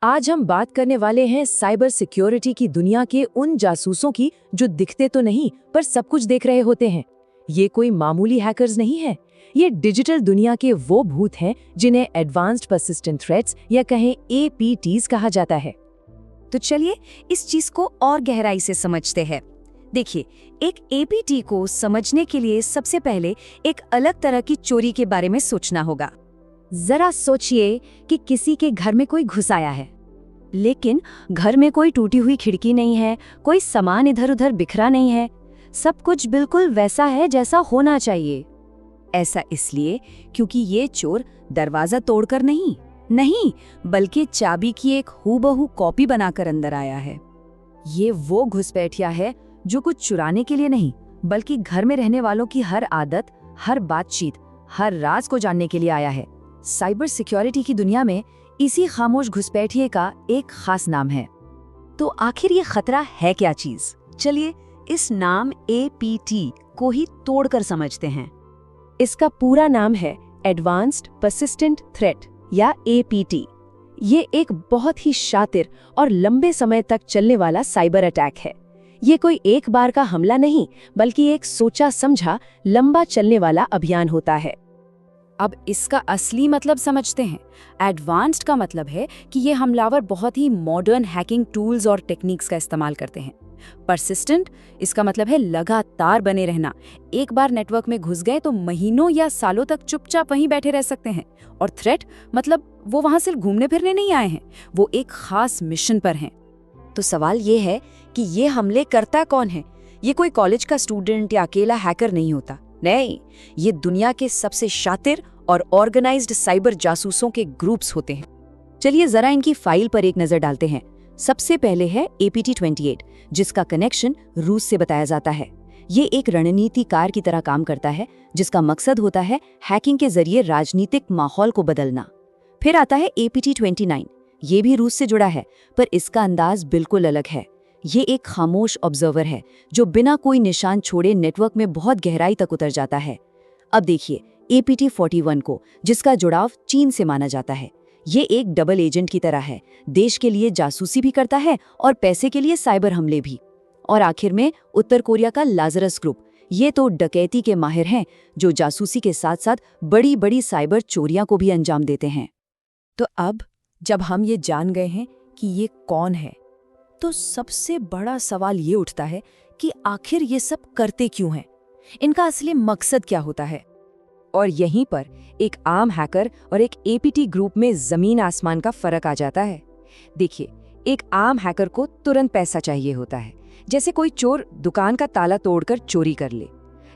आज हम बात करने वाले हैं साइबर सिक्योरिटी की दुनिया के उन जासूसों की जो दिखते तो नहीं पर सब कुछ देख रहे होते हैं। ये कोई मामूली हैकर्स नहीं है, ये डिजिटल दुनिया के वो भूत हैं जिन्हें एडवांस्ड पर्सिस्टेंट थ्रेट्स या कहें APTs कहा जाता है। तो चलिए इस चीज को और गहराई से समझते हैं। देखिए, एक APT को समझने के लिए सबसे पहले एक अलग तरह की चोरी के बारे में सोचना होगा। जरा सोचिए कि किसी के घर में कोई घुस आया है, लेकिन घर में कोई टूटी हुई खिड़की नहीं है, कोई सामान इधर उधर बिखरा नहीं है, सब कुछ बिल्कुल वैसा है जैसा होना चाहिए। ऐसा इसलिए क्योंकि ये चोर दरवाजा तोड़कर नहीं, बल्कि चाबी की एक हूबहू कॉपी बनाकर अंदर आया है। ये वो घुसपैठिया है जो कुछ चुराने के लिए नहीं, बल्कि घर में रहने वालों की हर आदत, हर बातचीत, हर राज को जानने के लिए आया है। साइबर सिक्योरिटी की दुनिया में इसी खामोश घुसपैठिए का एक खास नाम है। तो आखिर ये खतरा है क्या चीज? चलिए इस नाम APT को ही तोड़कर समझते हैं। इसका पूरा नाम है एडवांस्ड पर्सिस्टेंट थ्रेट या APT। ये एक बहुत ही शातिर और लंबे समय तक चलने वाला साइबर अटैक है। ये कोई एक बार का हमला नहीं, बल्कि एक सोचा समझा लंबा चलने वाला अभियान होता है। अब इसका असली मतलब समझते हैं। एडवांस्ड का मतलब है कि ये हमलावर बहुत ही मॉडर्न हैकिंग टूल्स और टेक्निक्स का इस्तेमाल करते हैं। परसिस्टेंट इसका मतलब है लगातार बने रहना। एक बार नेटवर्क में घुस गए तो महीनों या सालों तक चुपचाप वहीं बैठे रह सकते हैं। और थ्रेट मतलब वो वहां सिर्फ घूमने फिरने नहीं आए हैं, वो एक खास मिशन पर हैं। तो सवाल ये है कि ये हमले करता कौन है? ये कोई कॉलेज का स्टूडेंट या अकेला हैकर नहीं होता। नहीं, ये दुनिया के सबसे शातिर और ऑर्गेनाइज्ड साइबर जासूसों के ग्रुप्स होते हैं। चलिए जरा इनकी फाइल पर एक नजर डालते हैं। सबसे पहले है APT28, जिसका कनेक्शन रूस से बताया जाता है। ये एक रणनीतिकार की तरह काम करता है, जिसका मकसद होता है हैकिंग के जरिए राजनीतिक माहौल को बदलना। फिर आता है APT29, ये भी रूस से जुड़ा है, पर इसका अंदाज बिल्कुल अलग है। ये एक खामोश ऑब्जर्वर है जो बिना कोई निशान छोड़े नेटवर्क में बहुत गहराई तक उतर जाता है। अब देखिए APT41 को, जिसका जुड़ाव चीन से माना जाता है। ये एक डबल एजेंट की तरह है, देश के लिए जासूसी भी करता है और पैसे के लिए साइबर हमले भी। और आखिर में उत्तर कोरिया का लाजरस ग्रुप, ये तो डकैती के माहिर हैं जो जासूसी के साथ साथ बड़ी बड़ी साइबर चोरियां को भी अंजाम देते हैं। तो अब जब हम ये जान गए हैं कि ये कौन है, तो सबसे बड़ा सवाल ये उठता है कि आखिर ये सब करते क्यों हैं? इनका असली मकसद क्या होता है? और यहीं पर एक आम हैकर और एक APT ग्रुप में जमीन आसमान का फर्क आ जाता है। देखिए, एक आम हैकर को तुरंत पैसा चाहिए होता है, जैसे कोई चोर दुकान का ताला तोड़कर चोरी कर ले।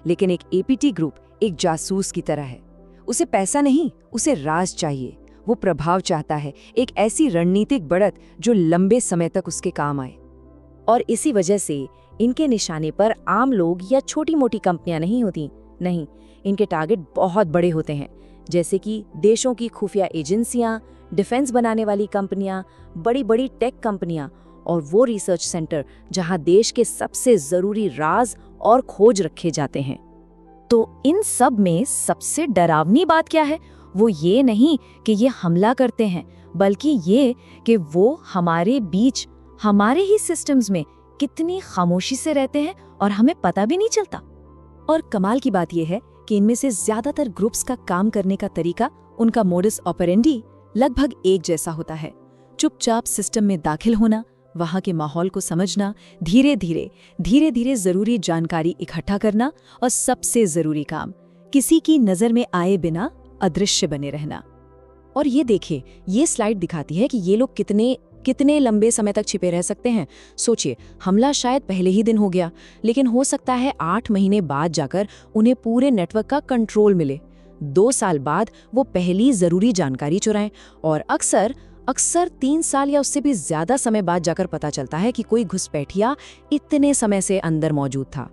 लेकिन एक APT ग्रुप एक जासूस की तरह है। उसे पैसा नहीं, उसे राज चाहिए। वो प्रभाव चाहता है, एक ऐसी रणनीतिक बढ़त जो लंबे समय तक उसके काम आए। और इसी वजह से इनके निशाने पर आम लोग या छोटी मोटी कंपनियां नहीं होती। नहीं, इनके टारगेट बहुत बड़े होते हैं, जैसे कि देशों की खुफिया एजेंसियां, डिफेंस बनाने वाली कंपनियां, बड़ी बड़ी टेक कंपनियां और वो रिसर्च सेंटर जहां देश के सबसे जरूरी राज और खोज रखे जाते हैं। तो इन सब में सबसे डरावनी बात क्या है? वो ये नहीं कि ये हमला करते हैं, बल्कि ये कि वो हमारे बीच, हमारे ही सिस्टम्स में कितनी खामोशी से रहते हैं और हमें पता भी नहीं चलता। और कमाल की बात यह है कि इनमें से ज्यादातर ग्रुप्स का काम करने का तरीका, उनका मोडस ऑपरेंडी लगभग एक जैसा होता है। चुपचाप सिस्टम में दाखिल होना, वहां के माहौल को समझना, धीरे धीरे जरूरी जानकारी इकट्ठा करना और सबसे जरूरी काम, किसी की नजर में आए बिना अदृश्य बने रहना। और ये देखिए, ये स्लाइड दिखाती है कि ये लोग कितने लंबे समय तक छिपे रह सकते हैं। सोचिए, हमला शायद पहले ही दिन हो गया, लेकिन हो सकता है 8 महीने बाद जाकर उन्हें पूरे नेटवर्क का कंट्रोल मिले। 2 साल बाद वो पहली जरूरी जानकारी चुराएं और अक्सर 3 साल या उससे भी ज्यादा समय बाद जाकर पता चलता है कि कोई घुसपैठिया इतने समय से अंदर मौजूद था।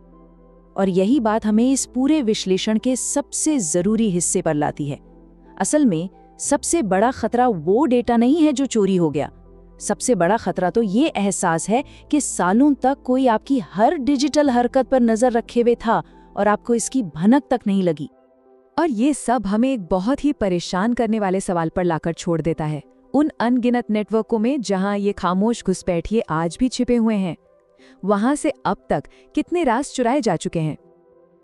और यही बात हमें इस पूरे विश्लेषण के सबसे जरूरी हिस्से पर लाती है। असल में सबसे बड़ा खतरा वो डेटा नहीं है जो चोरी हो गया। सबसे बड़ा खतरा तो ये एहसास है कि सालों तक कोई आपकी हर डिजिटल हरकत पर नजर रखे हुए था और आपको इसकी भनक तक नहीं लगी। और ये सब हमें एक बहुत ही परेशान करने वाले सवाल पर लाकर छोड़ देता है, उन अनगिनत नेटवर्कों में जहां ये खामोश घुसपैठिए आज भी छिपे हुए हैं। वहां से अब तक कितने राज चुराए जा चुके हैं,